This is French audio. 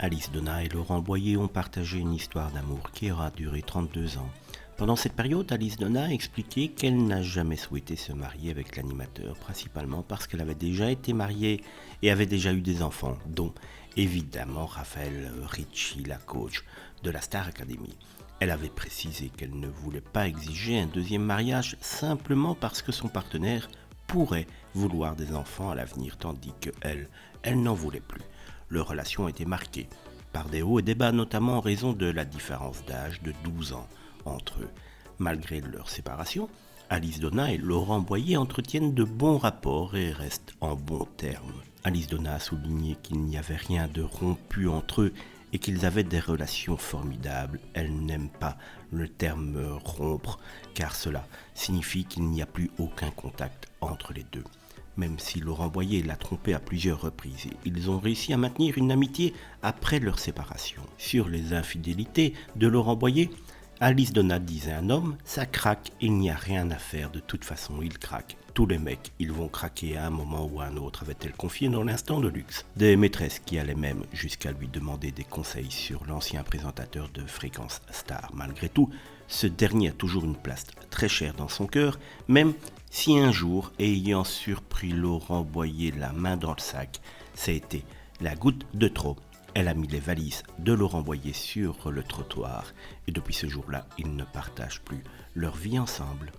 Alice Donna et Laurent Boyer ont partagé une histoire d'amour qui aura duré 32 ans. Pendant cette période, Alice Donna a expliqué qu'elle n'a jamais souhaité se marier avec l'animateur, principalement parce qu'elle avait déjà été mariée et avait déjà eu des enfants, dont évidemment Raphaël Ricci, la coach de la Star Academy. Elle avait précisé qu'elle ne voulait pas exiger un deuxième mariage simplement parce que son partenaire pourrait vouloir des enfants à l'avenir, tandis elle n'en voulait plus. Leur relation était marquée par des hauts et des bas, notamment en raison de la différence d'âge de 12 ans entre eux. Malgré leur séparation, Alice Donna et Laurent Boyer entretiennent de bons rapports et restent en bons termes. Alice Donna a souligné qu'il n'y avait rien de rompu entre eux et qu'ils avaient des relations formidables. Elle n'aime pas le terme rompre car cela signifie qu'il n'y a plus aucun contact entre les deux. Même si Laurent Boyer l'a trompé à plusieurs reprises, ils ont réussi à maintenir une amitié après leur séparation. Sur les infidélités de Laurent Boyer, Alice Donna disait un homme, ça craque, il n'y a rien à faire, de toute façon il craque. Tous les mecs, ils vont craquer à un moment ou à un autre, avait-elle confié dans l'instant de luxe. Des maîtresses qui allaient même jusqu'à lui demander des conseils sur l'ancien présentateur de Fréquence Star. Malgré tout, ce dernier a toujours une place très chère dans son cœur, même si un jour, ayant surpris Laurent Boyer la main dans le sac, ça a été la goutte de trop. Elle a mis les valises de Laurent Boyer sur le trottoir et depuis ce jour-là, ils ne partagent plus leur vie ensemble.